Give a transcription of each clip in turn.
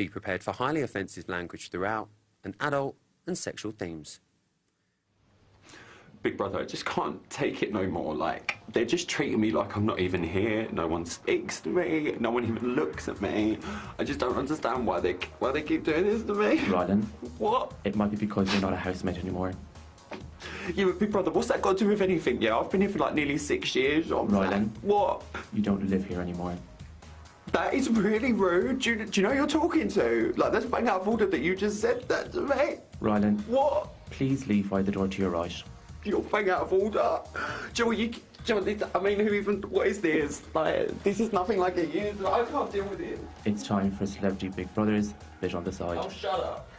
Be prepared for highly offensive language throughout and adult and sexual themes. Big Brother, I just can't take it no more. Like, they're just treating me like I'm not even here. No one speaks to me. No one even looks at me. I just don't understand why they keep doing this to me. Rylan. What? It might be because you're not a housemate anymore. Yeah, but Big Brother, what's that got to do with anything? Yeah, I've been here for like nearly 6 years. Rylan. What? You don't live here anymore. That is really rude. Do you know who you're talking to? Like, that's bang out of order that you just said that to me. Rylan. What? Please leave by the door to your right. You're bang out of order. Do you know what, I mean, what is this? Like, this is nothing like it used. I can't deal with it. It's time for Celebrity Big Brother's Bit on the Side. Oh, shut up.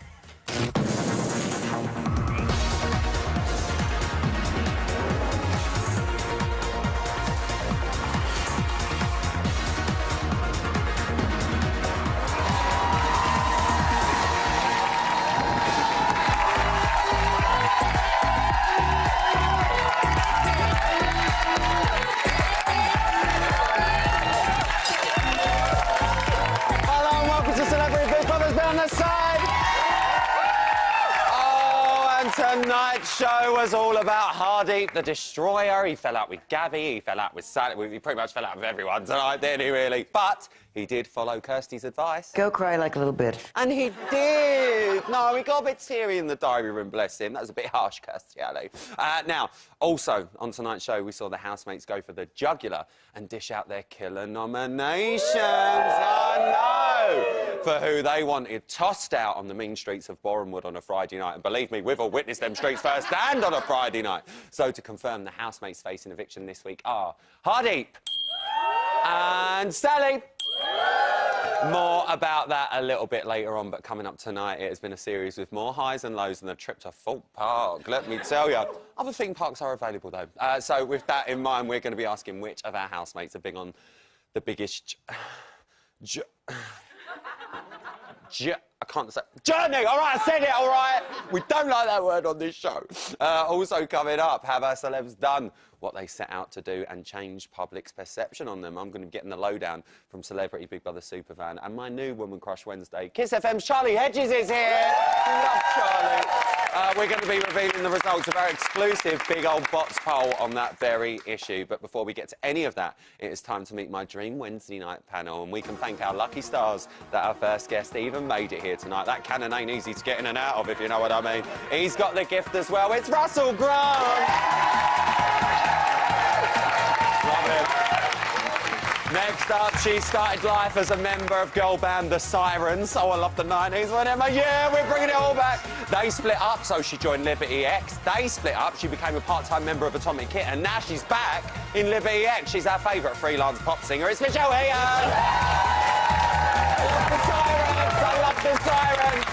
Tonight's show was all about Hardeep, the Destroyer. He fell out with Gabby, he fell out with Sally. He pretty much fell out with everyone tonight, didn't he, really? But he did follow Kirsty's advice. Go cry like a little bitch. And he did. No, he got a bit teary in the diary room, bless him. That was a bit harsh, Kirsty Alley. Now, also, on tonight's show, we saw the housemates go for the jugular and dish out their killer nominations. I know! For who they wanted tossed out on the mean streets of Borehamwood on a Friday night. And believe me, we've all witnessed them streets firsthand on a Friday night. So to confirm, the housemates facing eviction this week are Hardeep and Sally. More about that a little bit later on, but coming up tonight, it has been a series with more highs and lows than the trip to Thorpe Park, let me tell you. Other theme parks are available, though. So with that in mind, we're going to be asking which of our housemates are big on the biggest... I can't say... Journey! All right, I said it, all right? We don't like that word on this show. Also coming up, have our celebs done what they set out to do and change public's perception on them? I'm going to be getting the lowdown from Celebrity Big Brother Superfan and my new Woman Crush Wednesday. Kiss FM's Charlie Hedges is here. Love Charlie. We're going to be revealing the results of our exclusive Big Old Bots poll on that very issue. But before we get to any of that, it is time to meet my Dream Wednesday night panel. And we can thank our lucky stars that our first guest even made it here tonight. That cannon ain't easy to get in and out of, if you know what I mean. He's got the gift as well. It's Russell Grant. Love it. Next up, she started life as a member of girl band The Sirens. Oh, I love the 90s, whatever. Yeah, we're bringing it all back. They split up, so she joined Liberty X. They split up, she became a part-time member of Atomic Kit, and now she's back in Liberty X. She's our favourite freelance pop singer. It's Michelle Heaton. I love the Sirens.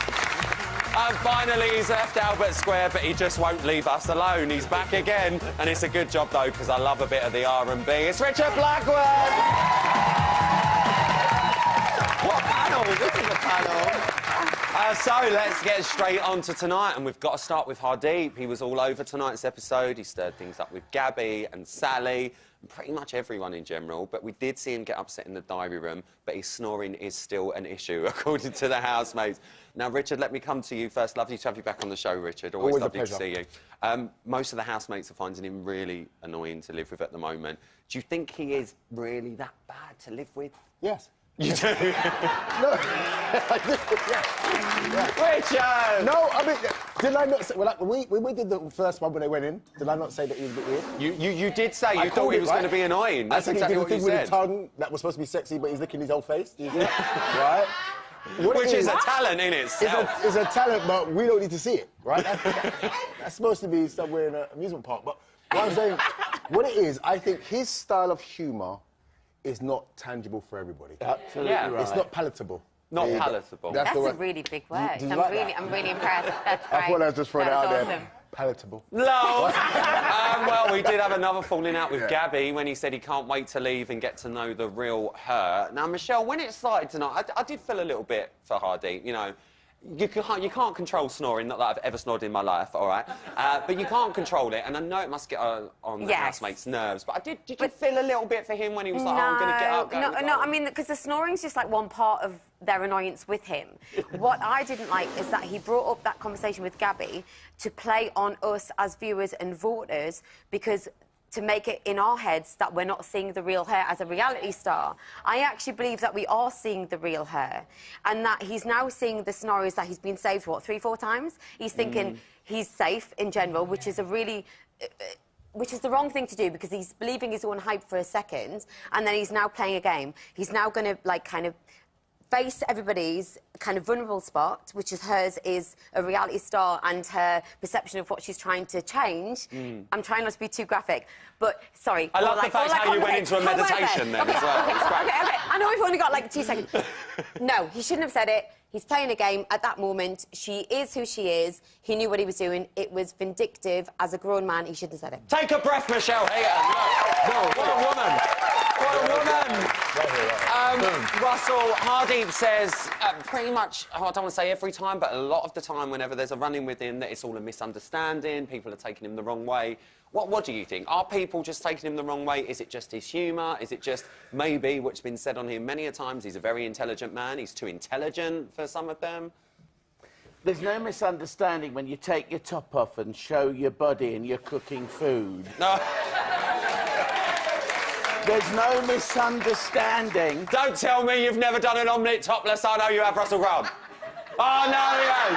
And finally, he's left Albert Square, but he just won't leave us alone. He's back again, and it's a good job, though, because I love a bit of the R&B. It's Richard Blackwood! What panel? This is a panel. So let's get straight on to tonight, and we've got to start with Hardeep. He was all over tonight's episode. He stirred things up with Gabby and Sally, and pretty much everyone in general, but we did see him get upset in the diary room, but his snoring is still an issue, according to the housemates. Now, Richard, let me come to you first. Lovely to have you back on the show, Richard. Always lovely to see you. Most of the housemates are finding him really annoying to live with at the moment. Do you think he is really that bad to live with? Yes. You do? No, I do. Yeah. Richard! No, I mean, did I not say... Well, like, when we did the first one when they went in, did I not say that he was a bit weird? You did say you thought he was going to be annoying. That's exactly what you said. With the tongue that was supposed to be sexy, but he's licking his whole face. Do you see that? Right? Which is a talent in itself. It's a talent, but we don't need to see it, right? That's supposed to be somewhere in an amusement park. But what I'm saying, what it is, I think his style of humour is not tangible for everybody. Absolutely right. It's not palatable. Not palatable. That's a really big word. I'm really impressed. That's great. I thought I was just throwing it out awesome. there. Palatable. No. Well, we did have another falling out with Gabby when he said he can't wait to leave and get to know the real her. Now, Michelle, when it started tonight, I did feel a little bit for Hardeep. You know, You can't control snoring, not that I've ever snored in my life, all right? But you can't control it, and I know it must get on the housemate's nerves. But did you feel a little bit for him when he was like, oh, I'm going to get up? No, I mean, because the snoring's just like one part of their annoyance with him. What I didn't like is that he brought up that conversation with Gabby to play on us as viewers and voters, because to make it in our heads that we're not seeing the real her as a reality star. I actually believe that we are seeing the real her, and that he's now seeing the scenarios that he's been saved, what, 3-4 times? He's thinking he's safe in general, which is a really... which is the wrong thing to do, because he's believing his own hype for a second, and then he's now playing a game. He's now going to, like, kind of face everybody's kind of vulnerable spot, which is hers is a reality star and her perception of what she's trying to change. I'm trying not to be too graphic, but sorry. I love the fact how you went into a meditation then as well. Okay. I know we've only got like 2 seconds. No, he shouldn't have said it. He's playing a game at that moment. She is who she is. He knew what he was doing. It was vindictive. As a grown man, he shouldn't have said it. Take a breath, Michelle Hayton. What a woman. What a woman. Russell, Hardeep says pretty much, I don't want to say every time, but a lot of the time whenever there's a run-in with him, that it's all a misunderstanding, people are taking him the wrong way. What do you think? Are people just taking him the wrong way? Is it just his humour? Is it just maybe, which has been said on him many a times, he's a very intelligent man, he's too intelligent for some of them? There's no misunderstanding when you take your top off and show your body and you're cooking food. No. There's no misunderstanding. Don't tell me you've never done an omelette topless. I know you have, Russell Grant. Oh, no, he has.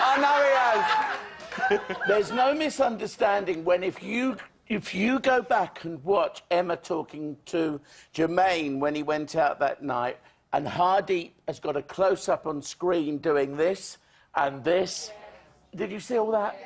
Oh, no, he has. There's no misunderstanding when if you go back and watch Emma talking to Jermaine when he went out that night, and Hardeep has got a close-up on screen doing this and this. Did you see all that?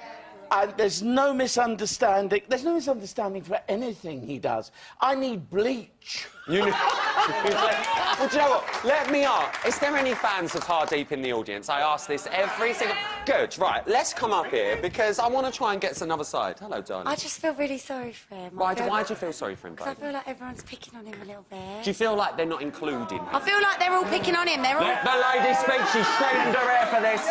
And there's no misunderstanding. There's no misunderstanding for anything he does. I need bleach. You need... Well, do you know what? Let me ask, is there any fans of Hardeep in the audience? I ask this every single... Good, right, let's come up here, because I want to try and get to another side. Hello, darling. I just feel really sorry for him. Why do you feel sorry for him, Because I babe? feel like everyone's picking on him a little bit. Do you feel like they're not including him? I feel like they're all picking on him. They're all... Let the lady speak, she's straightened her hair for this.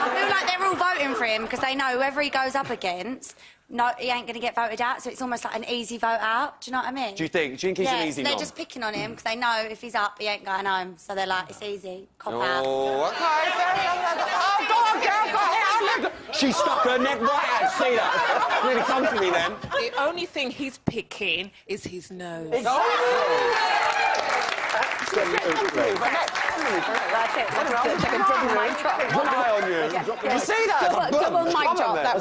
I feel like they're all voting for him because they know whoever he goes up against, no, he ain't going to get voted out, so it's almost like an easy vote out. Do you know what I mean? Do you think he's an easy they're nom? just picking on him because they know if he's up, he ain't going home. So they're like, it's easy, cop out. Oh, okay. Oh, go on, girl, go on. She stuck her neck right out. See that? Really come for me then. The only thing he's picking is his nose. One eye on you. Did you see that? Double mic drop. That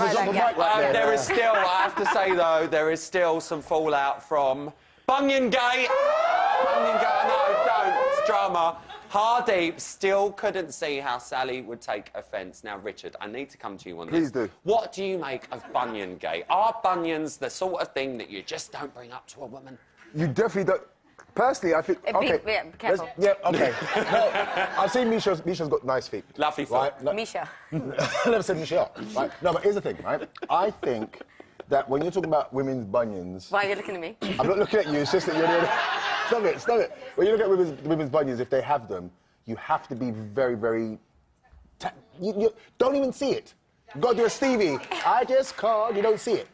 right. There is still, I have to say though, there is still some fallout from Bunyan Gate. Bunyan Gate, no, don't. It's drama. Hardeep still couldn't see how Sally would take offence. Now, Richard, I need to come to you on this. Please do. What do you make of Bunyan Gate? Are bunions the sort of thing that you just don't bring up to a woman? You definitely don't. Personally, I think. Okay. Yeah, be careful. Yeah, okay. No, I've seen Misha's got nice feet. Lovely feet. Right? Like, Misha. I never said Michelle. Right? No, but here's the thing, right? I think that when you're talking about women's bunions. Why are you looking at me? I'm not looking at you, it's just that you're the other... Stop it. When you look at women's bunions, if they have them, you have to be very, very... You don't even see it. You've got to do a Stevie. I just called. You don't see it.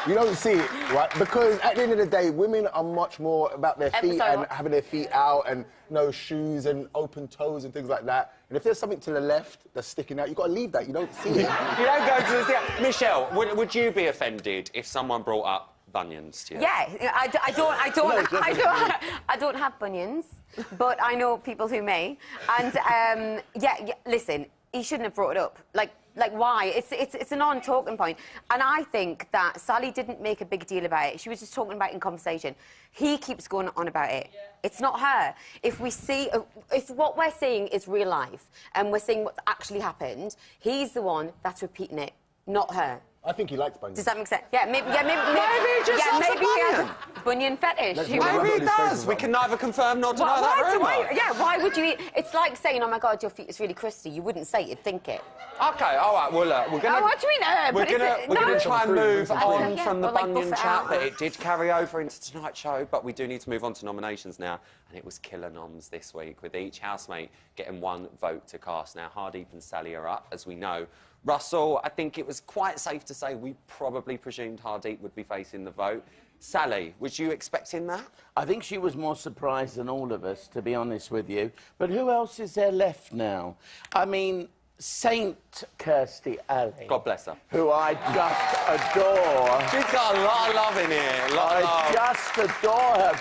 You don't see it, right? Because at the end of the day, women are much more about their feet and having their feet out and no shoes and open toes and things like that. And if there's something to the left that's sticking out, you've got to leave that. You don't see it. You don't go to the... Michelle, would you be offended if someone brought up bunions to you? Yeah, I don't have bunions, but I know people who may. And listen, he shouldn't have brought it up. Like why? It's a non-talking point. And I think that Sally didn't make a big deal about it. She was just talking about it in conversation. He keeps going on about it. It's not her. If what we're seeing is real life and we're seeing what's actually happened, he's the one that's repeating it, not her. I think he likes bunions. Does that make sense? Yeah, maybe he has a bunion fetish. Maybe he does. We can neither confirm nor deny that rumour. Why would you... It's like saying, oh, my God, your feet is really crusty. You wouldn't say it, you'd think it. OK, all right, well, we're going to... Oh, what do you mean? We're going to try and move on Yeah, from the or, like, bunion buff it chat, out. but it did carry over into tonight's show, but we do need to move on to nominations now. and it was killer noms this week, with each housemate getting 1 vote to cast. Now, Hardeep and Sally are up, as we know. Russell, I think it was quite safe to say we probably presumed Hardeep would be facing the vote. Sally, was you expecting that? I think she was more surprised than all of us, to be honest with you. But who else is there left now? I mean, Saint Kirstie Alley. God bless her. Who I just adore. She's got a lot of love in here. A lot of love. I just adore her.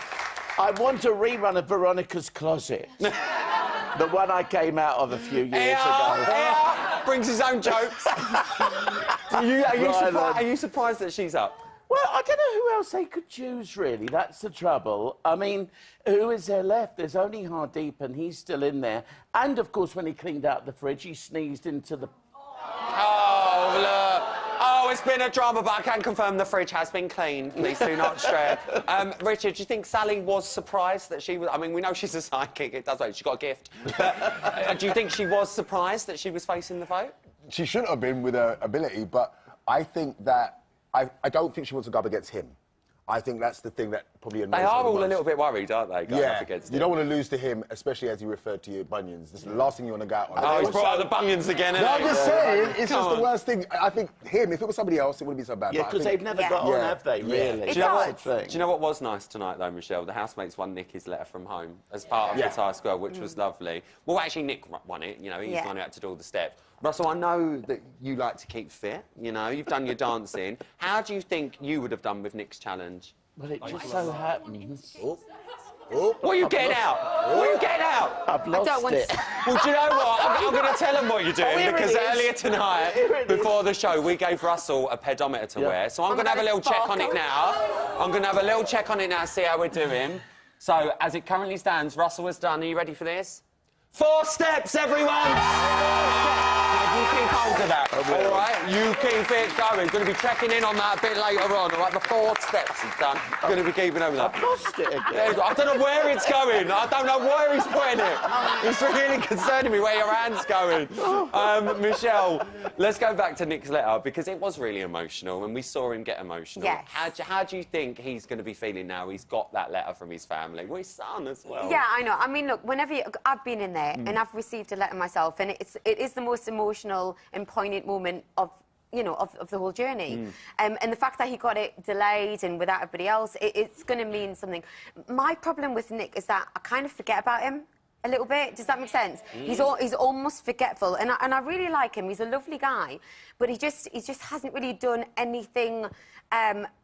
I want a rerun of Veronica's Closet. The one I came out of a few years ago. Brings his own jokes. Are you surprised that she's up? Well, I don't know who else they could choose, really. That's the trouble. I mean, who is there left? There's only Hardeep, and he's still in there. And, of course, when he cleaned out the fridge, he sneezed into the... Oh, look. Oh, it's been a drama, but I can confirm the fridge has been cleaned. Please do not stress. Richard, do you think Sally was surprised that she was... I mean, we know she's a sidekick. It does, she got a gift. But do you think she was surprised that she was facing the vote? She shouldn't have been with her ability, but I think that... I don't think she wants to go up against him. I think that's the thing that probably annoys her. They are all the most. a little bit worried, aren't they, going up Yeah, against you him? don't want to lose to him, especially as you referred to your bunions. This is the last thing you want to go out on. Oh, he's brought out the bunions again, No, I'm just saying, it's just the worst thing. I think him, if it was somebody else, it wouldn't be so bad. Yeah, because they've never got on, have they, really? It Do you know does. what? Do you know what was nice tonight, though, Michelle? The housemates won Nicky's letter from home as part of the task girl, which was lovely. Well, actually, Nick won it. You know, he's the one who had to do all the steps. Russell, I know that you like to keep fit. You know, you've done your dancing. How do you think you would have done with Nick's challenge? Well, it just so happens... What are you getting out? What are you getting out? I've lost it. Well, do you know what? I'm going to tell them what you're doing, here because it is. earlier tonight, before the show, we gave Russell a pedometer to wear. So I'm going to have a little check on it now. I'm going to have a little check on it now, see how we're doing. So, as it currently stands, Russell is done. Are you ready for this? 4 steps, everyone! You keep hold of that, all right? You keep it going. Going to be checking in on that a bit later on, all right? The 4 steps is done. Going to be keeping over that. I've lost it again. There you go. I don't know where it's going. I don't know where he's putting it. It's really concerning me where your hand's going. Michelle, let's go back to Nick's letter, because it was really emotional, and we saw him get emotional. Yes. How do you think he's going to be feeling now he's got that letter from his family? Well, his son as well. Yeah, I know. I mean, look, whenever I've been in there and I've received a letter myself, and it is the most emotional and poignant moment of the whole journey. And the fact that he got it delayed and without everybody else, it's going to mean something. My problem with Nick is that I kind of forget about him a little bit. Does that make sense? He's almost forgetful, and I really like him. He's a lovely guy, but he just hasn't really done anything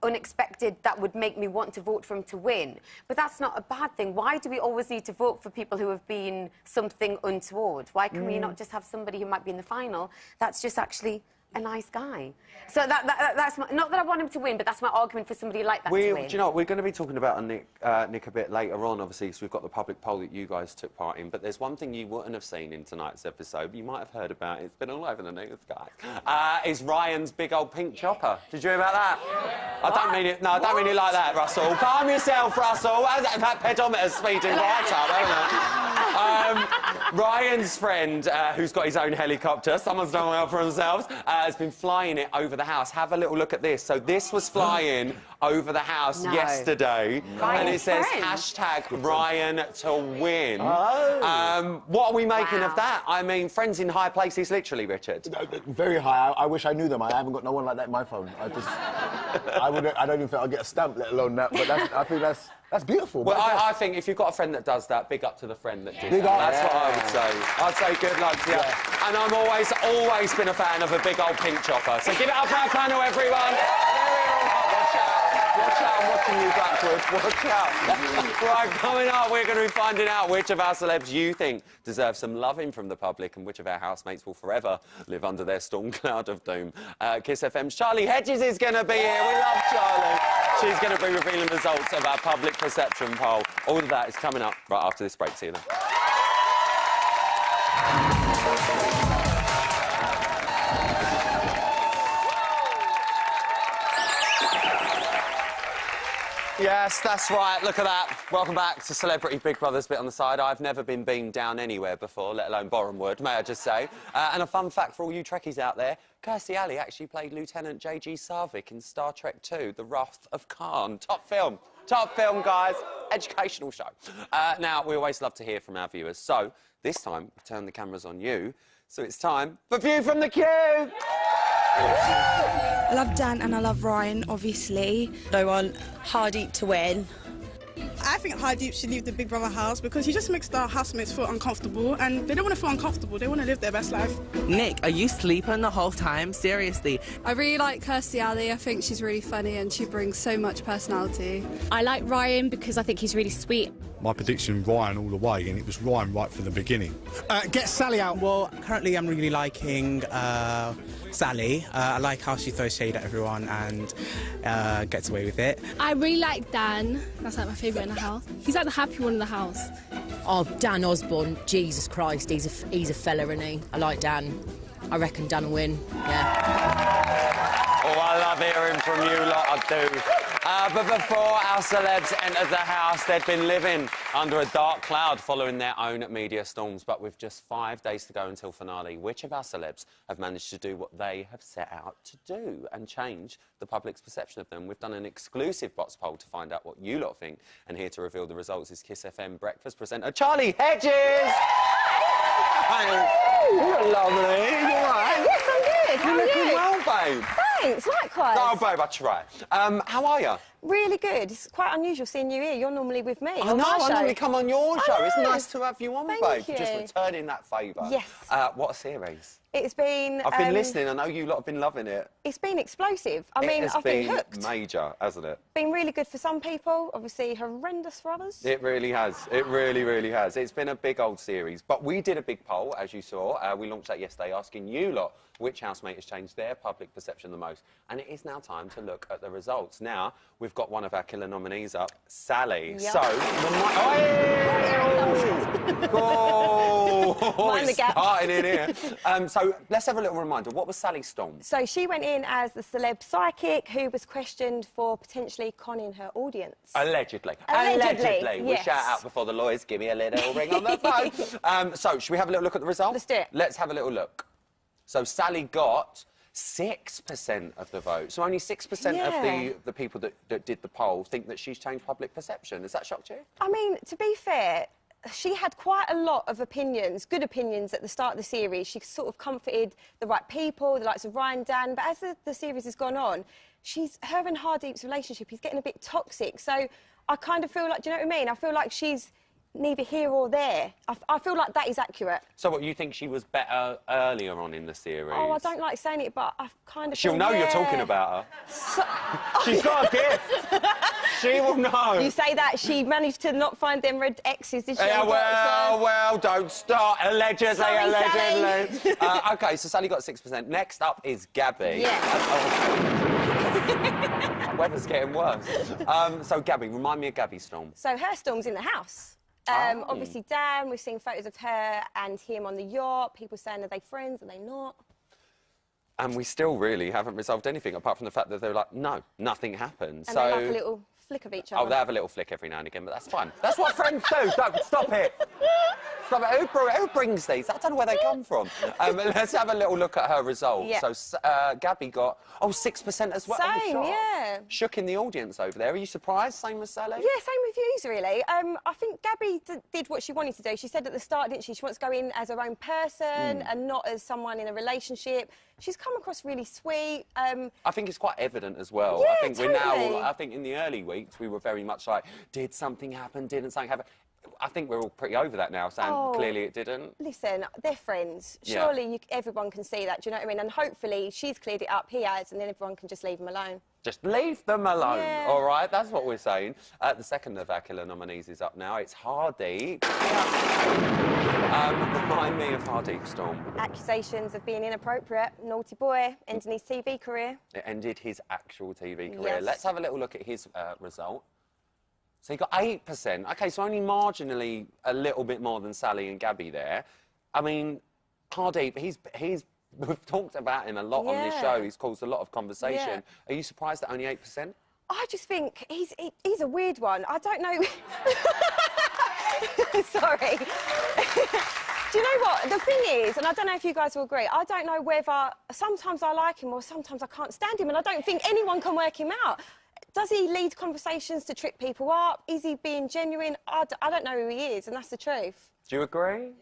unexpected that would make me want to vote for him to win. But that's not a bad thing. Why do we always need to vote for people who have been something untoward? Why can we not just have somebody who might be in the final that's just actually a nice guy? So that's not that I want him to win, but that's my argument for somebody like that to win. Do you know what? We're going to be talking about Nick a bit later on, obviously, because we've got the public poll that you guys took part in. But there's one thing you wouldn't have seen in tonight's episode, but you might have heard about it. It's been all over the news, guys. Is Ryan's big old pink chopper. Did you hear about that? I don't mean it. No, I don't mean it like that, Russell. Calm yourself, Russell. That pedometer's speeding right up, hasn't it? Ryan's friend, who's got his own helicopter, someone's done well for themselves, has been flying it over the house. Have a little look at this. So this was flying over the house yesterday, and it says #Ryan to win. What are we making of that? I mean, friends in high places, literally, Richard. Very high. I wish I knew them. I haven't got no one like that in my phone. I don't even think I'll get a stamp, let alone that. But I think that's beautiful. Well, I think if you've got a friend that does that, big up to the friend that did Big that. up. That's what I would say. I'd say good luck to you. And I'm always been a fan of a big old pink chopper. So give it up for our panel, everyone. Watch out, I'm watching you backwards. Watch out. Right, coming up, we're going to be finding out which of our celebs you think deserve some loving from the public and which of our housemates will forever live under their storm cloud of doom. Kiss FM's Charlie Hedges is going to be here. We love Charlie. She's going to be revealing results of our public perception poll. All of that is coming up right after this break. See you then. Yes, that's right. Look at that. Welcome back to Celebrity Big Brother's bit on the side. I've never been beamed down anywhere before, let alone Borehamwood, may I just say. And a fun fact for all you Trekkies out there, Kirstie Alley actually played Lieutenant J.G. Sarvik in Star Trek II, The Wrath of Khan. Top film. Top film, guys. Educational show. Now, we always love to hear from our viewers. So, this time, we turn the cameras on you. So it's time for View from the Queue. I love Dan and I love Ryan, obviously. I want Hardeep to win. I think Hardeep should leave the Big Brother house because he just makes the housemates feel uncomfortable and they don't want to feel uncomfortable, they want to live their best life. Nick, are you sleeping the whole time? Seriously. I really like Kirstie Alley, I think she's really funny and she brings so much personality. I like Ryan because I think he's really sweet. My prediction, Ryan all the way, and it was Ryan right from the beginning. Get Sally out. Well, currently I'm really liking Sally. I like how she throws shade at everyone and gets away with it. I really like Dan, that's like my favourite in the house. He's like the happy one in the house. Oh, Dan Osborne, Jesus Christ, he's a fella, isn't he? I like Dan. I reckon Dan will win, yeah. Oh, I love hearing from you lot, I do. But before our celebs entered the house, they'd been living under a dark cloud following their own media storms. But with just 5 days to go until finale, which of our celebs have managed to do what they have set out to do and change the public's perception of them? We've done an exclusive box poll to find out what you lot think. And here to reveal the results is Kiss FM breakfast presenter Charlie Hedges! Hi. You're lovely. You're right. Yes, I'm good. How are You're looking you? well, babe. Thanks, likewise. Oh, babe, I try. How are you? Really good. It's quite unusual seeing you here. You're normally with me. I on know, my I show. normally come on your show. It's know. nice to have you on, Thank babe, for just you. returning that favour. Yes. What a series. It's been... I've been listening. I know you lot have been loving it. It's been explosive. I mean, It has I've been been hooked. major, hasn't it? Been really good for some people. Obviously, horrendous for others. It really has. It really, really has. It's been a big old series. But we did a big poll, as you saw. We launched that yesterday, asking you lot which housemate has changed their public perception the most. And it is now time to look at the results. Now, we've got one of our killer nominees up, Sally. Yep. So, Mind the gap. starting in here. So, let's have a little reminder. What was Sally's storm? So she went in as the celeb psychic who was questioned for potentially conning her audience. Allegedly. Allegedly, We yes. shout out before the lawyers. Give me a little ring on the phone. So, should we have a little look at the results? Let's do it. Let's have a little look. So, Sally got 6% of the vote. So, only 6% Yeah. of the people that did the poll think that she's changed public perception. Has that shocked you? I mean, to be fair, she had quite a lot of opinions, good opinions at the start of the series. She sort of comforted the right people, the likes of Ryan, Dan, but as the series has gone on, her and Hardeep's relationship is getting a bit toxic. So I kind of feel like, do you know what I mean? I feel like she's neither here or there. I feel like that is accurate. So what, you think she was better earlier on in the series? Oh, I don't like saying it, but I kind of She'll feel, know you're yeah. talking about her. She's got a gift. She will know. You say that she managed to not find them red X's, did she? Yeah, well, don't start. Allegedly, Sorry, allegedly. OK, so Sally got 6%. Next up is Gabby. Yeah. Weather's getting worse. So, Gabby, remind me of Gabby's storm. So her storm's in the house. Obviously, Dan, we've seen photos of her and him on the yacht. People saying, are they friends? Are they not? And we still really haven't resolved anything, apart from the fact that they're like, no, nothing happened. And they like a little flick of each other. Oh, they have a little flick every now and again, but that's fine. That's what friends do. Don't, stop it. Stop it. Who brings these? I don't know where they come from. Let's have a little look at her results. Yeah. So, Gabby got, 6% as well. Same, Shock. yeah. Shook in the audience over there. Are you surprised? Same as Sally? Yeah, same with yous, really. I think Gabby did what she wanted to do. She said at the start, didn't she? She wants to go in as her own person and not as someone in a relationship. She's come across really sweet. I think it's quite evident as well. Yeah, I think totally. I think in the early weeks we were very much like, did something happen? Didn't something happen? I think we're all pretty over that now, saying clearly it didn't. Listen, they're friends. Yeah. Surely everyone can see that, do you know what I mean? And hopefully she's cleared it up, he has, and then everyone can just leave him alone. Just leave them alone, Yeah. all right? That's what we're saying. The second of our killer nominees is up now. It's Hardeep. Remind me of Hardeep, Storm. Accusations of being inappropriate, naughty boy, ending his TV career. It ended his actual TV career. Yes. Let's have a little look at his result. So he got 8%. OK, so only marginally a little bit more than Sally and Gabby there. I mean, Hardeep, we've talked about him a lot on this Yeah. show. He's caused a lot of conversation. Yeah. Are you surprised at only 8%? I just think he's a weird one. I don't know. Sorry. Do you know what? The thing is, and I don't know if you guys will agree, I don't know whether sometimes I like him or sometimes I can't stand him, and I don't think anyone can work him out. does he lead conversations to trip people up? Is he being genuine? I don't know who he is, and that's the truth. Do you agree?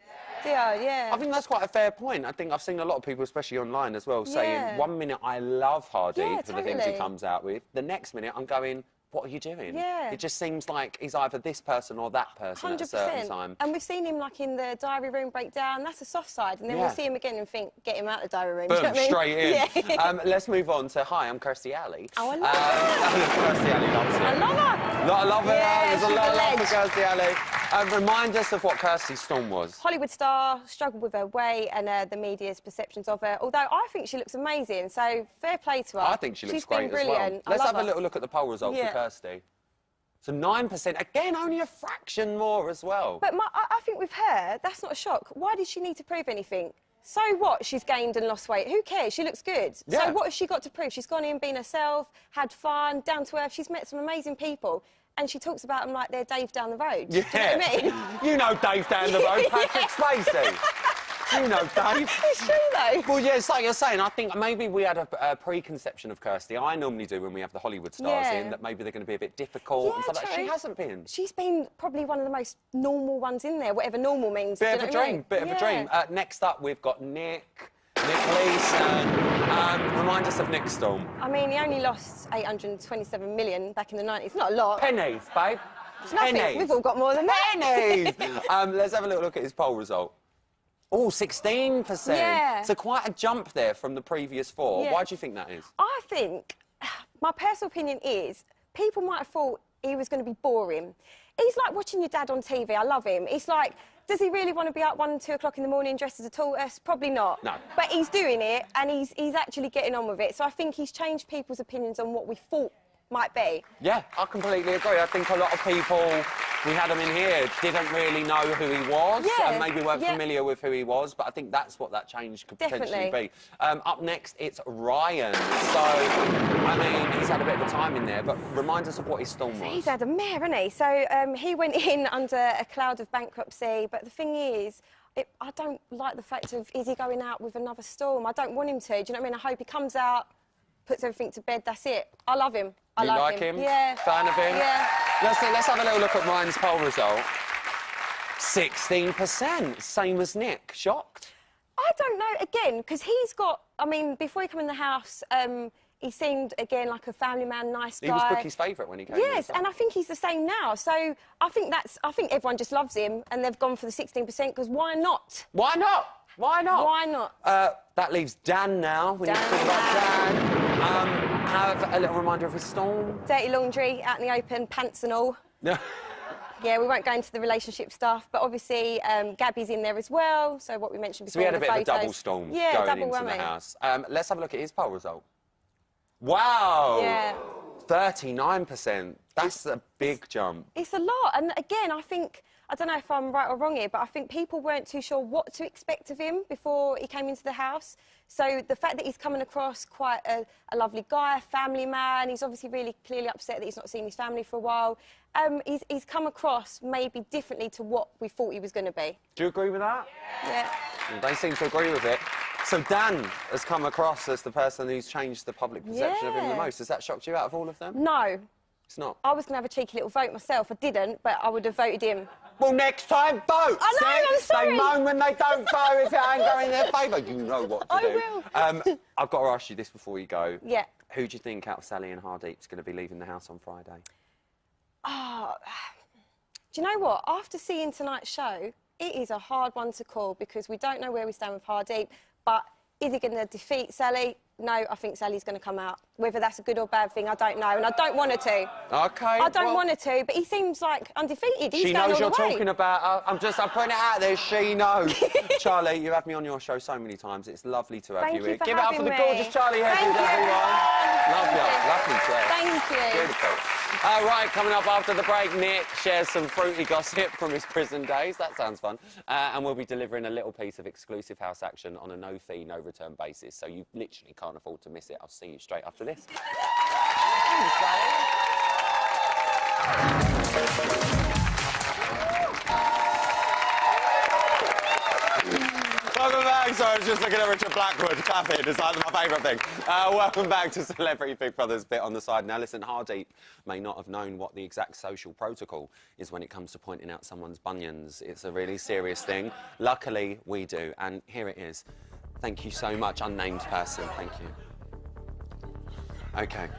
Yeah. I think that's quite a fair point. I think I've seen a lot of people, especially online as well, saying 1 minute I love Hardeep for the things he comes out with. The next minute I'm going, what are you doing? Yeah. It just seems like he's either this person or that person 100%. at a certain time. And we've seen him like in the diary room breakdown. That's a soft side. And then we'll see him again and think, get him out of the diary room. Boom, Do you know what I mean? straight in. Yeah. Let's move on to, hi, I'm Kirstie Alley. Oh, I love her. Kirstie Alley loves you. I love her. I love her. Yeah, There's a she's lot a of love ledge. for Kirstie Alley. Remind us of what Kirsty Storm was. Hollywood star, struggled with her weight and the media's perceptions of her. Although I think she looks amazing, so fair play to her. I think she looks She's great been as well. brilliant. Let's I have love a her. little look at the poll results for Kirsty. So 9%, again, only a fraction more as well. But I think with her, that's not a shock. Why did she need to prove anything? So what? She's gained and lost weight. Who cares? She looks good. Yeah. So what has she got to prove? She's gone in, been herself, had fun, down to earth. She's met some amazing people. And she talks about them like they're Dave down the road. Yeah. Do you know what I mean? You know Dave down the road, Patrick Swayze. You know Dave. It's true, though. Well, yeah, it's like you're saying. I think maybe we had a preconception of Kirsty. I normally do when we have the Hollywood stars in, that maybe they're going to be a bit difficult. and stuff like that. She hasn't been. She's been probably one of the most normal ones in there, whatever normal means. Bit of a dream, bit of a dream. Next up, we've got Nick Leeson. Remind us of Nick Storm. I mean, he only lost 827 million back in the 90s. Not a lot. Pennies, babe. It's nothing. Pennies. We've all got more than that. Pennies! Let's have a little look at his poll result. Oh, 16%. Yeah. So quite a jump there from the previous 4. Yeah. Why do you think that is? I think, my personal opinion is, people might have thought he was going to be boring. He's like watching your dad on TV. I love him. It's like, does he really want to be up 1, 2 o'clock in the morning dressed as a tortoise? Probably not. No. But he's doing it, and he's actually getting on with it. So I think he's changed people's opinions on what we thought might be. Yeah, I completely agree. I think a lot of people, we had him in here, didn't really know who he was and maybe weren't familiar with who he was, but I think that's what that change could potentially be. Up next, it's Ryan. So, I mean, he's had a bit of a time in there, but remind us of what his storm was. He's had a mare, hasn't he? So he went in under a cloud of bankruptcy, but the thing is, I don't like the fact of, is he going out with another storm? I don't want him to. Do you know what I mean? I hope he comes out, puts everything to bed, that's it. I love him. You like him? Yeah. Fan of him? Yeah. Let's have a little look at Ryan's poll result. 16%, same as Nick. Shocked? I don't know, again, because he's got, I mean, before he came in the house, he seemed, again, like a family man, nice guy. He was Bookie's favourite when he came in. Yes, and I think he's the same now. So I think everyone just loves him, and they've gone for the 16%, because why not? Why not? Why not? Why not? That leaves Dan now. We need to talk about Dan. Have a little reminder of his storm. Dirty laundry, out in the open, pants and all. Yeah. Yeah, we won't go into the relationship stuff, but obviously Gabby's in there as well, so what we mentioned before. So we had a the bit of a photos. double storm Yeah, going double into whammy. the house. Let's have a look at his poll result. Wow! Yeah. 39%. That's a big jump. It's a lot, and again, I think, I don't know if I'm right or wrong here, but I think people weren't too sure what to expect of him before he came into the house. So the fact that he's coming across quite a lovely guy, a family man, he's obviously really clearly upset that he's not seen his family for a while. He's come across maybe differently to what we thought he was going to be. Do you agree with that? Yeah. They seem to agree with it. So Dan has come across as the person who's changed the public perception of him the most. Has that shocked you out of all of them? No. It's not? I was going to have a cheeky little vote myself. I didn't, but I would have voted him. Well, next time, vote! I know, I'm sorry. They moan when they don't vote if it ain't going in their favour. You know what to do. I will. I've got to ask you this before you go. Yeah. Who do you think out of Sally and Hardeep's going to be leaving the house on Friday? Oh, do you know what? After seeing tonight's show, it is a hard one to call because we don't know where we stand with Hardeep, but is he going to defeat Sally? No, I think Sally's going to come out. Whether that's a good or bad thing, I don't know, and I don't want her to. OK. I don't want her to, but he seems like undefeated. He's she going knows all you're the way. talking about her. I'm putting it out there. She knows. Charlie, you have me on your show so many times. It's lovely to have Thank you you here. for Give it up for having the me. gorgeous Charlie Hedges, everyone. Love you. Lovely to. Thank you. Beautiful. Right, coming up after the break, Nick shares some fruity gossip from his prison days. That sounds fun. And we'll be delivering a little piece of exclusive house action on a no-fee, no-return basis, so you literally can't afford to miss it. I'll see you straight after this. Welcome back. Thanks, I was just looking at Richard Blackwood clapping. It's like my favourite thing. Welcome back to Celebrity Big Brother's bit on the side. Now, listen, Hardeep may not have known what the exact social protocol is when it comes to pointing out someone's bunions. It's a really serious thing. Luckily, we do, and here it is. Thank you so much, unnamed person. Thank you. OK.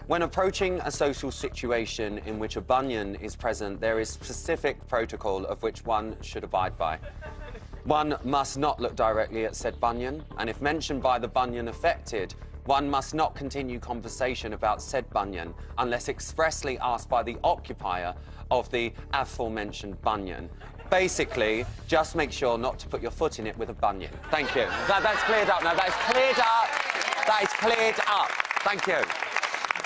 When approaching a social situation in which a bunion is present, there is specific protocol of which one should abide by. One must not look directly at said bunion, and if mentioned by the bunion affected, one must not continue conversation about said bunion unless expressly asked by the occupier of the aforementioned bunion. Basically, just make sure not to put your foot in it with a bunion. Thank you. That's cleared up now. That is cleared up. That is cleared up. Thank you.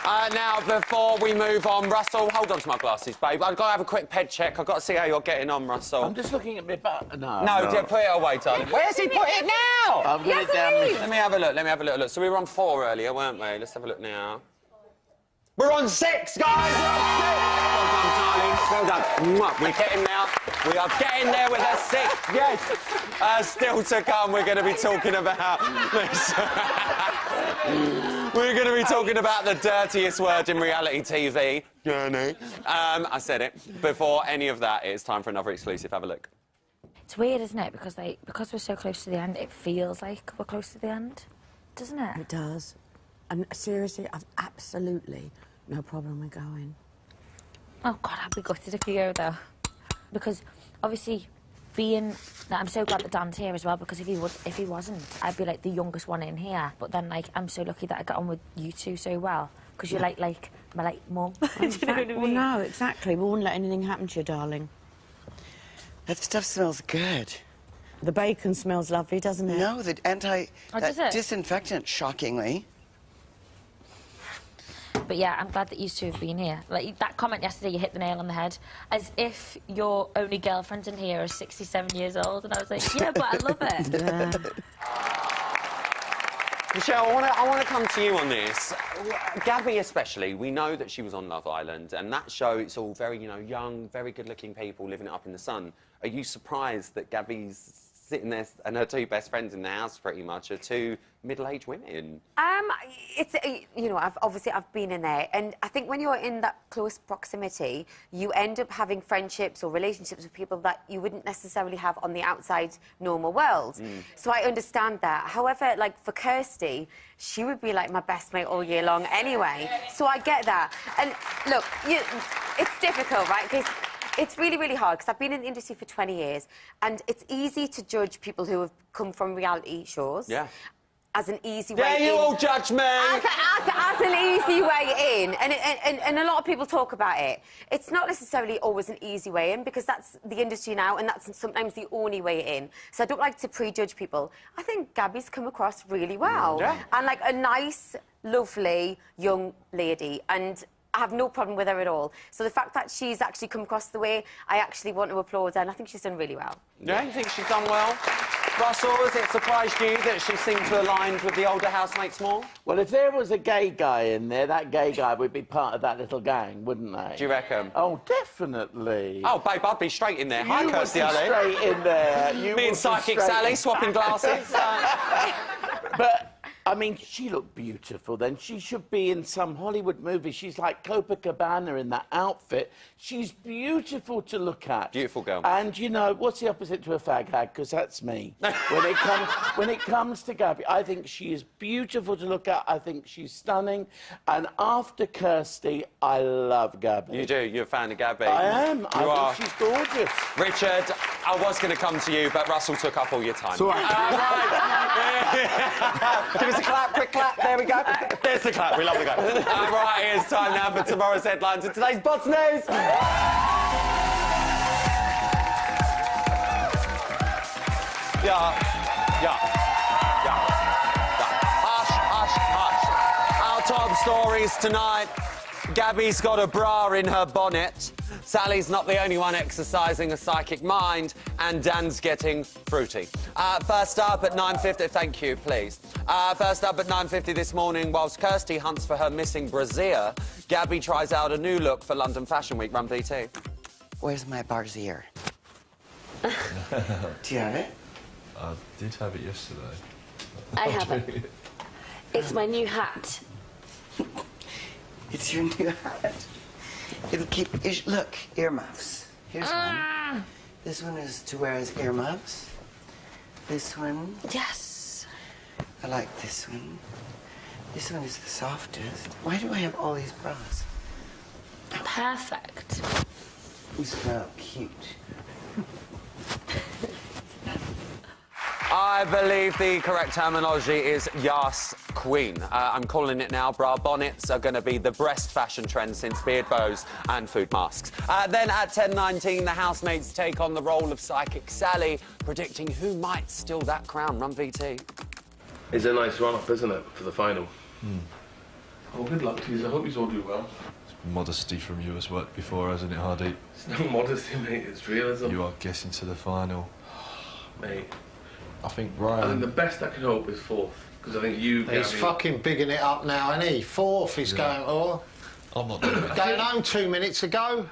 Now, before we move on, Russell, hold on to my glasses, babe. I've got to have a quick ped check. I've got to see how you're getting on, Russell. I'm just looking at my butt. No, put it away, darling. Where's he put it now? I've got it down. Let me have a look. Let me have a little look. So we were on 4 earlier, weren't we? Let's have a look now. We're on 6, guys! We're on 6! Well done, darling. Well done. We're getting there. We are getting there with a 6. Yes. Still to come, we're going to be talking about... We're going to be talking about the dirtiest word in reality TV. Journey. I said it. Before any of that, it's time for another exclusive. Have a look. It's weird, isn't it? Because we're so close to the end, it feels like we're close to the end, doesn't it? It does. And seriously, I've absolutely no problem with going. Oh, God, I'd be gutted if you go, though. Because, obviously, I'm so glad that Dan's here as well, because if he wasn't, I'd be, like, the youngest one in here. But then, like, I'm so lucky that I got on with you two so well, because you're, like my, like, mum. Do you know what I mean? Well, no, exactly. We won't let anything happen to you, darling. That stuff smells good. The bacon smells lovely, doesn't it? No, the disinfectant, shockingly. But yeah, I'm glad that you two have been here. Like, that comment yesterday, you hit the nail on the head. As if your only girlfriend in here is 67 years old. And I was like, yeah, but I love it. Yeah. Michelle, I want to come to you on this. Gabby especially, we know that she was on Love Island, and that show, it's all very, you know, young, very good-looking people living it up in the sun. Are you surprised that Gabby's sitting there and her 2 best friends in the house, pretty much, are 2 middle-aged women? It's, you know, I've been in there, and I think when you're in that close proximity, you end up having friendships or relationships with people that you wouldn't necessarily have on the outside normal world. So I understand that. However, like, for Kirsty, she would be, like, my best mate all year long anyway. So I get that. And, look, it's difficult, right? Because it's really, really hard, because I've been in the industry for 20 years, and it's easy to judge people who have come from reality shows. Yeah. As an easy way in. Yeah, you all judge me! As an easy way in. And a lot of people talk about it. It's not necessarily always an easy way in, because that's the industry now, and that's sometimes the only way in. So I don't like to prejudge people. I think Gabby's come across really well. Yeah. And, like, a nice, lovely young lady. And I have no problem with her at all. So the fact that she's actually come across the way, I actually want to applaud her, and I think she's done really well. Yeah, you think she's done well? Russell, has it surprised you that she seemed to align with the older housemates more? Well, if there was a gay guy in there, that gay guy would be part of that little gang, wouldn't they? Do you reckon? Oh, definitely. Oh, babe, I'd be straight in there. Hi, Kirsty Alley. Straight in there. Me and Psychic Sally swapping glasses. But I mean, she looked beautiful then. She should be in some Hollywood movie. She's like Copacabana in that outfit. She's beautiful to look at. Beautiful girl. And, you know, what's the opposite to a fag hag? Because that's me. when it comes to Gabby, I think she is beautiful to look at. I think she's stunning. And after Kirsty, I love Gabby. You do? You're a fan of Gabby? I am. I think she's gorgeous. Richard, I was going to come to you, but Russell took up all your time. So Give us a clap, quick clap. There we go. There's the clap. We love the clap. Right, it's time now for tomorrow's headlines and today's Bots News. Hush. Our top stories tonight. Gabby's got a bra in her bonnet. Sally's not the only one exercising a psychic mind, and Dan's getting fruity. First up at 9:50, thank you, please. First up at 9:50 this morning, whilst Kirsty hunts for her missing brassiere, Gabby tries out a new look for London Fashion Week. Run BT. Where's my brassiere? Do you have it? I did have it yesterday. I haven't. It's my new hat. It's your new hat. It'll keep... Look, earmuffs. Here's one. This one is to wear as earmuffs. This one. Yes. I like this one. This one is the softest. Why do I have all these bras? Perfect. You smell cute. I believe the correct terminology is Yas Queen. I'm calling it now. Bra bonnets are going to be the breast fashion trend since beard bows and food masks. Then at 10:19, the housemates take on the role of Psychic Sally, predicting who might steal that crown. Run VT. It's a nice run-up, isn't it, for the final? Well, good luck to you. I hope you all do well. Modesty from you has worked before, hasn't it, Hardy? It's no modesty, mate. It's realism. You are getting to the final. Mate. I think I Ryan... think the best I can hope is fourth, because I think you... He's fucking bigging it up now, isn't he? Fourth he's going, oh. I'm not doing it. Going home 2 minutes ago.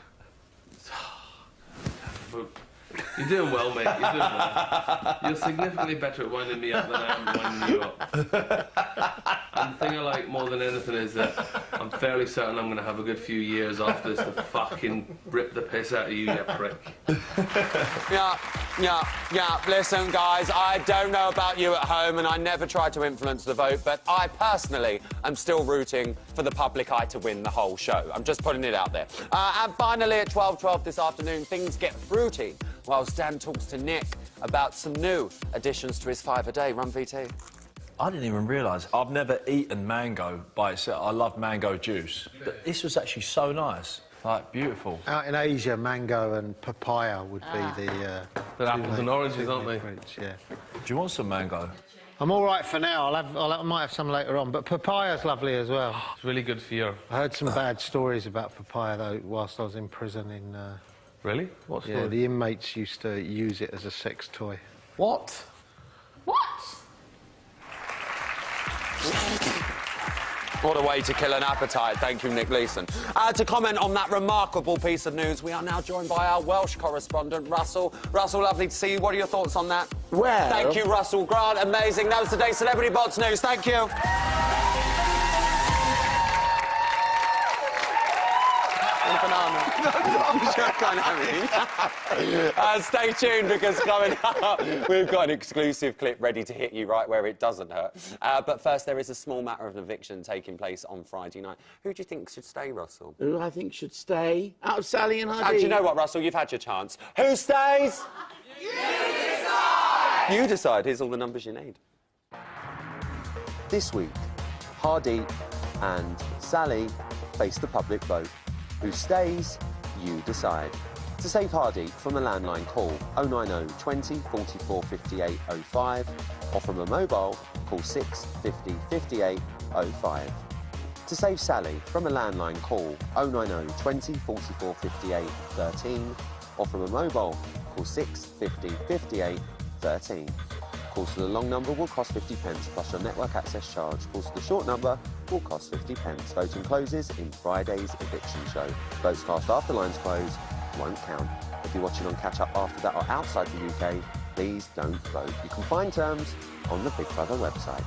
You're doing well, mate. You're doing well. You're significantly better at winding me up than I am at winding you up. And the thing I like more than anything is that I'm fairly certain I'm going to have a good few years after this to fucking rip the piss out of you, you prick. Yeah. Listen, guys, I don't know about you at home, and I never try to influence the vote, but I personally am still rooting for the public eye to win the whole show. I'm just putting it out there. And finally, at 12:12 this afternoon, things get fruity whilst Dan talks to Nick about some new additions to his 5 a day. Run VT. I didn't even realise. I've never eaten mango by itself. I love mango juice. But this was actually so nice. Like, beautiful. Out in Asia, mango and papaya would be the... They're apples and oranges, aren't they? Fruits, yeah. Do you want some mango? I'm all right for now. I might have some later on, but papaya's lovely as well. It's really good for you. I heard some bad stories about papaya, though, whilst I was in prison in... Really? What story? Yeah, the inmates used to use it as a sex toy. What? What a way to kill an appetite. Thank you, Nick Leeson. To comment on that remarkable piece of news, we are now joined by our Welsh correspondent, Russell. Russell, lovely to see you. What are your thoughts on that? Well... Thank you, Russell Grant. Amazing. That was today's Celebrity Bots News. Thank you. Stay tuned, because coming up, we've got an exclusive clip ready to hit you right where it doesn't hurt. But first, there is a small matter of eviction taking place on Friday night. Who do you think should stay, Russell? Who I think should stay? Out of Sally and Hardy. Do you know what, Russell? You've had your chance. Who stays? You decide! You decide. Here's all the numbers you need. This week, Hardy and Sally face the public vote. Who stays? You decide. To save Hardy, from a landline, call 090 20 44 58 05, or from a mobile, call 650 58 05. To save Sally, from a landline, call 090 20 44 58 13, or from a mobile, call 650 58 13. Calls to the long number will cost 50 pence plus your network access charge. Calls to the short number will cost 50 pence. Voting closes in Friday's eviction show. Votes cast after lines close won't count. If you're watching on catch-up after that or outside the UK, please don't vote. You can find terms on the Big Brother website.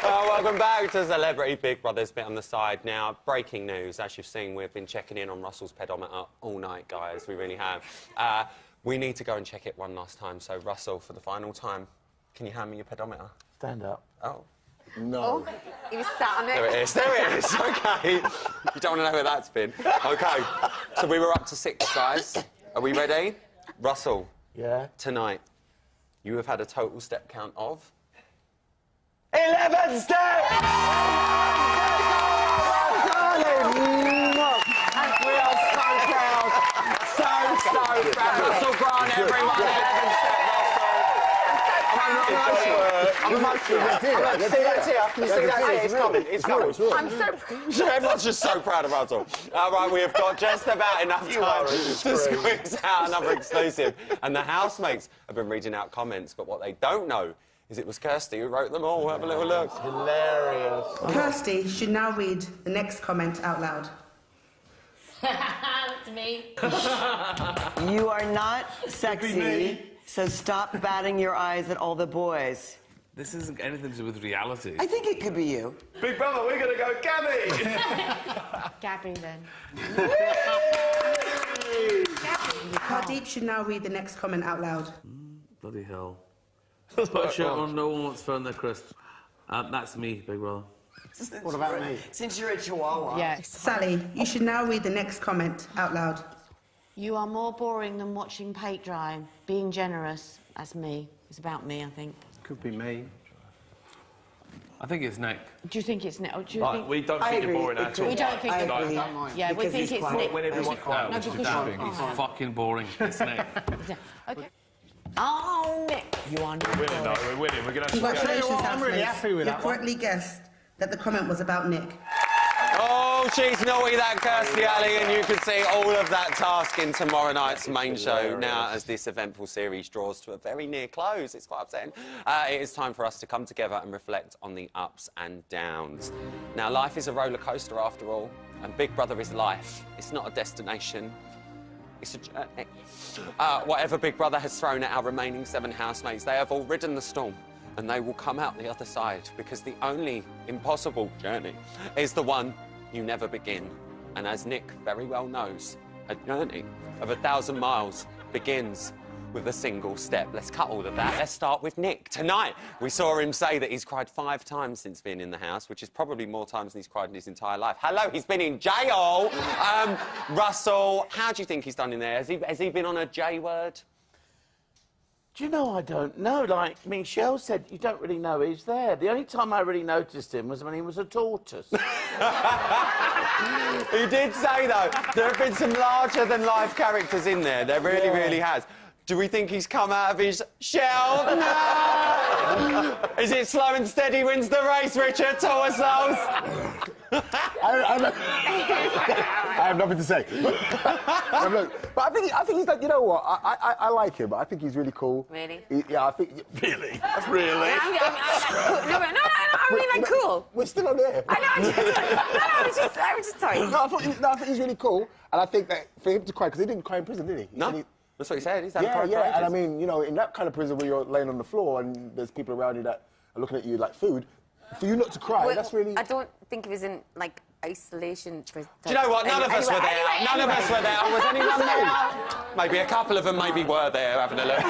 Welcome back to Celebrity Big Brother's bit on the side now. Breaking news, as you've seen, we've been checking in on Russell's pedometer all night, guys. We really have. We need to go and check it one last time. So, Russell, for the final time, can you hand me your pedometer? Stand up. Oh. No. Oh, he was sat on it. There it is. There it is. OK. You don't want to know where that's been. OK. So we were up to 6, guys. Are we ready? Russell. Yeah? Tonight, you have had a total step count of... 11 steps! We are so proud. So proud. Russell Grant, everyone. 11 steps, Russell. I'm emotional. See that tear? Can you see that tear? It's coming. It's coming. I'm so... Everyone's just so proud of Russell. All right, we have got just about enough time to squeeze out another exclusive. And the housemates have been reading out comments, but what they don't know is it was Kirsty who wrote them all. Have a little look. Hilarious. Kirsty should now read the next comment out loud. That's me. You are not sexy, so stop batting your eyes at all the boys. This isn't anything to do with reality. I think it could be you. Big brother, we're gonna go Gabby! Gabby, then. Hardeep should now read the next comment out loud. Bloody hell. Put a shirt on, no one wants to phone their crisps. That's me, big brother. What about me? Since you're a chihuahua. Yes. Sally, you should now read the next comment out loud. You are more boring than watching paint dry. Being generous, that's me. It's about me, I think. Could be me. I think it's Nick. Do you think it's Nick? Or do you Like, think... we don't think you're boring at all. We don't think... Yeah, we think it's Nick. When everyone No, because he's fucking boring. It's Nick. Okay. Oh, Nick. You are not We're winning, though. We're winning. We're going to have to... Congratulations, I'm really happy with You that correctly guessed that the comment was about Nick. Oh, she's naughty, that Kirsty Alley, and you can see all of that task in tomorrow night's main show now as this eventful series draws to a very near close. It's quite upsetting. It is time for us to come together and reflect on the ups and downs. Now, life is a roller coaster after all, and Big Brother is life. It's not a destination. It's a journey. Whatever Big Brother has thrown at our remaining 7 housemates, they have all ridden the storm. And they will come out the other side, because the only impossible journey is the one you never begin. And as Nick very well knows, a journey of 1,000 miles begins with a single step. Let's cut all of that. Let's start with Nick. Tonight, we saw him say that he's cried 5 times since being in the house, which is probably more times than he's cried in his entire life. Hello, he's been in jail. Russell, how do you think he's done in there? Has he been on a J word? Do you know, I don't know. Like Michelle said, you don't really know he's there. The only time I really noticed him was when he was a tortoise. He did say, though, there have been some larger-than-life characters in there. There really, really has. Do we think he's come out of his shell? No! Is it slow and steady wins the race, Richard? Torsos? I have nothing to say. But I think he's like, you know what? I like him. I think he's really cool. Really? Yeah, I think. Really? That's really. No, I mean, like, cool. We're still on there. I know, I was just sorry. No, I think he's really cool, and I think that for him to cry, because he didn't cry in prison, did he? No. That's what he said. He's had yeah, and I mean, you know, in that kind of prison where you're laying on the floor and there's people around you that are looking at you like food, for you not to cry, that's really... I don't think he was in, like, isolation. Do you know what? None of us were there. None of us were there. Was anyone there? Maybe a couple of them maybe were there having a look.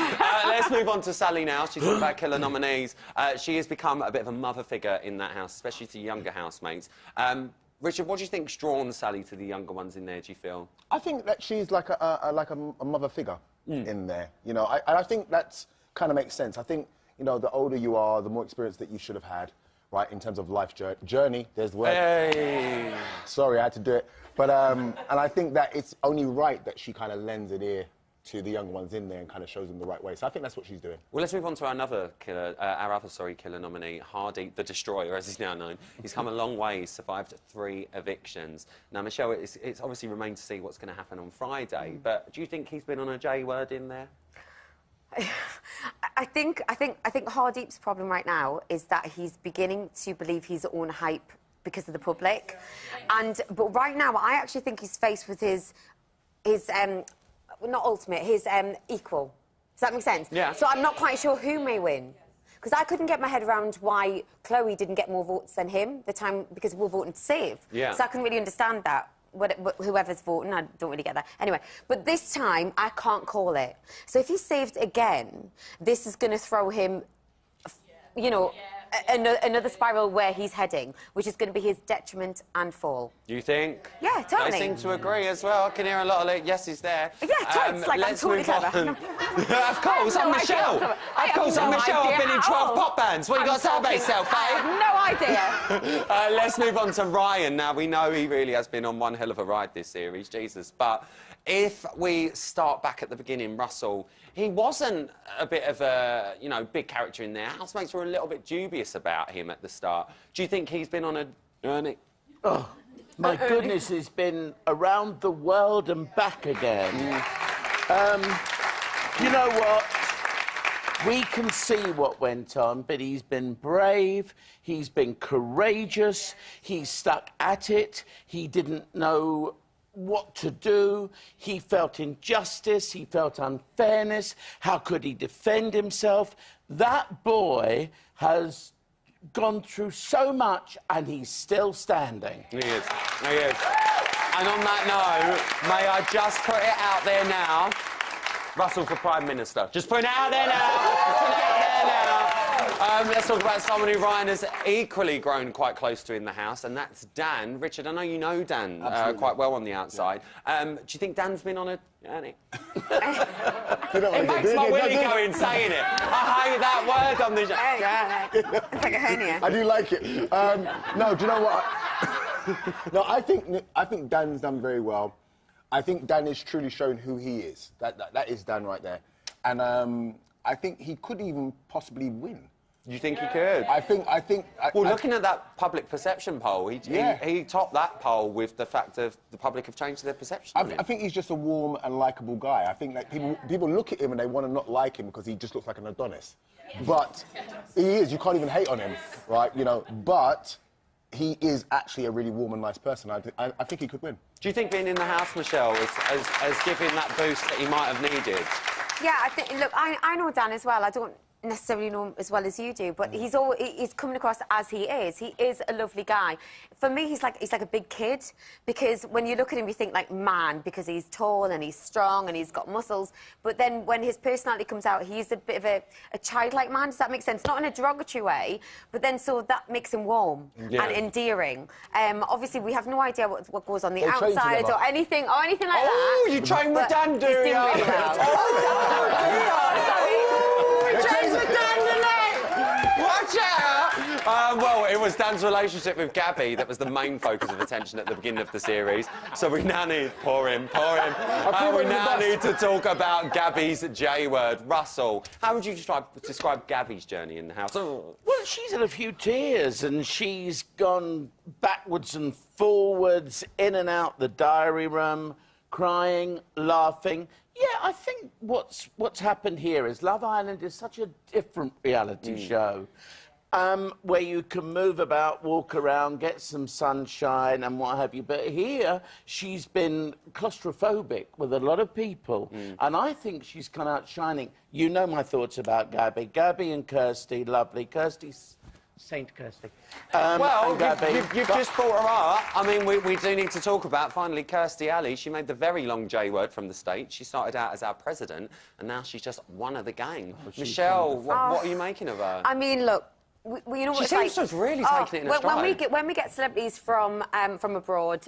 Let's move on to Sally now. She's one of our killer nominees. She has become a bit of a mother figure in that house, especially to younger housemates. Richard, what do you think's drawn Sally to the younger ones in there, do you feel? I think that she's like a mother figure in there, you know. I think that kind of makes sense. I think, you know, the older you are, the more experience that you should have had, right, in terms of life journey. There's the word. Hey! Sorry, I had to do it. But, and I think that it's only right that she kind of lends an ear to the young ones in there and kind of shows them the right way. So I think that's what she's doing. Well, let's move on to our other killer nominee, Hardy, the Destroyer, as he's now known. He's come a long way. He's survived 3 evictions. Now, Michelle, it's obviously remained to see what's going to happen on Friday, but do you think he's been on a J word in there? I think Hardeep's problem right now is that he's beginning to believe his own hype because of the public. But right now, I actually think he's faced with his not ultimate, his equal. Does that make sense? Yeah. So I'm not quite sure who may win. Because I couldn't get my head around why Chloe didn't get more votes than him the time, because we're voting to save. Yeah. So I couldn't really understand that. Whoever's voting, I don't really get that. Anyway, but this time, I can't call it. So if he's saved again, this is going to throw him, you know, another spiral where he's heading, which is going to be his detriment and fall. You think? Yeah, totally. They seem to agree as well. I can hear a lot of yeses there. Yeah, totes. Like, let's I'm totally move clever. on. Of course, I'm Michelle. Of course, I'm Michelle. I've been in 12 pop bands. What you got to say about yourself, I have no idea. Let's move on to Ryan. Now, we know he really has been on one hell of a ride this series, Jesus. But if we start back at the beginning, Russell, he wasn't a bit of a, you know, big character in there. Housemates were a little bit dubious about him at the start. Do you think he's been on a journey? Oh, my goodness, he's been around the world and back again. You know what? We can see what went on, but he's been brave, he's been courageous, he's stuck at it, he didn't know what to do, he felt injustice, he felt unfairness, how could he defend himself? That boy has gone through so much and he's still standing. He is. He is. And on that note, may I just put it out there now, Russell for Prime Minister. Just put it out there now. Just put it out there now. Let's talk about someone who Ryan has equally grown quite close to in the house, and that's Dan. Richard, I know you know Dan quite well on the outside. Do you think Dan's been on a journey? It makes my willy go in saying it. I hate that word on the show. It's like a hernia. I do like it. No, do you know what? No, I think Dan's done very well. I think Dan is truly showing who he is. That is Dan right there. And I think he could even possibly win. You think he could? I think. Well, looking at that public perception poll, he topped that poll with the fact that the public have changed their perception of him. I think he's just a warm and likeable guy. I think that people look at him and they want to not like him because he just looks like an Adonis. But he is. You can't even hate on him, right? You know. But he is actually a really warm and nice person. I think he could win. Do you think being in the house, Michelle, has given that boost that he might have needed? Yeah, I think. Look, I know Dan as well. I don't necessarily know him as well as you do, but he's coming across as he is. He is a lovely guy. For me, he's like a big kid, because when you look at him, you think like man, because he's tall and he's strong and he's got muscles. But then when his personality comes out, he's a bit of a childlike man. Does that make sense? Not in a derogatory way, but then so that makes him warm and endearing. Obviously, we have no idea what goes on the outside or anything like that. Oh, you trained with Dan, do you? He's doing really well. Watch out! Well, it was Dan's relationship with Gabby that was the main focus of attention at the beginning of the series. So we now need... Pour him. We now need to talk about Gabby's J word. Russell, how would you describe Gabby's journey in the house? Well, she's had a few tears and she's gone backwards and forwards, in and out the diary room, crying, laughing. Yeah, I think what's happened here is Love Island is such a different reality show, where you can move about, walk around, get some sunshine and what have you. But here, she's been claustrophobic with a lot of people, and I think she's come out shining. You know my thoughts about Gabby. Gabby and Kirsty, lovely. Kirsty's... Saint Kirsty. Well, you've just brought her up. I mean, we do need to talk about, finally, Kirsty Alley. She made the very long J word from the States. She started out as our president, and now she's just one of the gang. Michelle, what are you making of her? I mean, look, you know what she seems to have really taken it in a stride. When we get celebrities from abroad,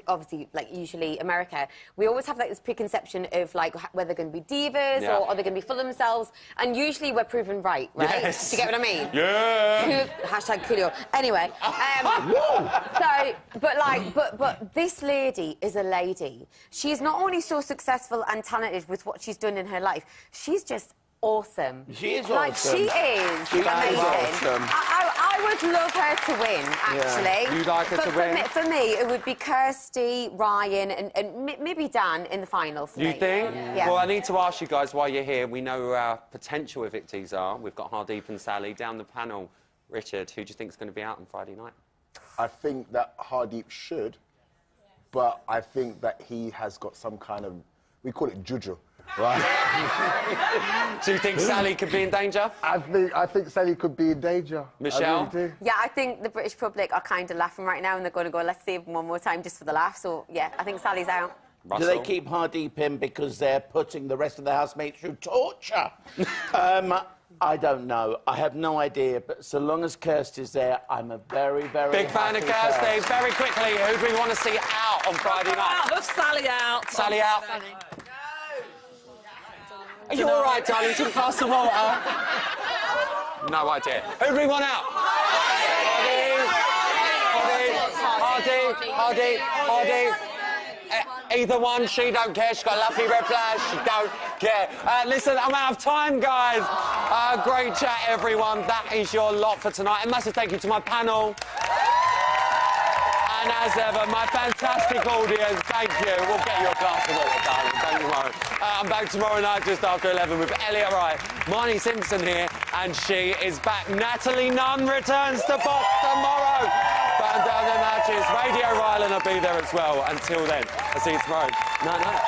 obviously, like usually America, we always have like this preconception of like whether they're going to be divas or are they going to be full of themselves, and usually we're proven right? Yes. Do you get what I mean? Yeah. Hashtag Coolio. Anyway, but this lady is a lady. She's not only so successful and talented with what she's done in her life, she's just awesome. She is like, awesome. She is She amazing. is awesome. I would love her to win, actually. Yeah. You'd like her to win? For me, it would be Kirsty, Ryan, and maybe Dan in the final for me. You think? Yeah. Well, I need to ask you guys while you're here. We know who our potential evictees are. We've got Hardeep and Sally down the panel. Richard, who do you think is going to be out on Friday night? I think that Hardeep should, but I think that he has got some kind of... We call it juju. Right. Do you think Sally could be in danger? I think Sally could be in danger. Michelle? I really do. Yeah, I think the British public are kind of laughing right now and they're going to go, let's see him one more time just for the laugh. So, yeah, I think Sally's out. Russell? Do they keep Hardeep in because they're putting the rest of the housemates through torture? I don't know. I have no idea. But so long as Kirsty's there, I'm a very, very big fan of Kirsty. Very quickly, who do we want to see out on Friday night? Love Sally out. Sally out. Are you all right, darling? Should we pass the water? No idea. Who do we want out? Hardy. Either one, she don't care. She's got a lovely red blush. She don't care. Listen, I'm out of time, guys. Great chat, everyone. That is your lot for tonight. A massive thank you to my panel. And as ever, my fantastic audience, thank you. We'll get you a glass of water, darling. Don't you worry. I'm back tomorrow night just after 11 with Elliot Wright, Marnie Simpson here, and she is back. Natalie Nunn returns to box tomorrow. Burn down their matches. Radio Rylan will be there as well. Until then, I'll see you tomorrow. Night, night.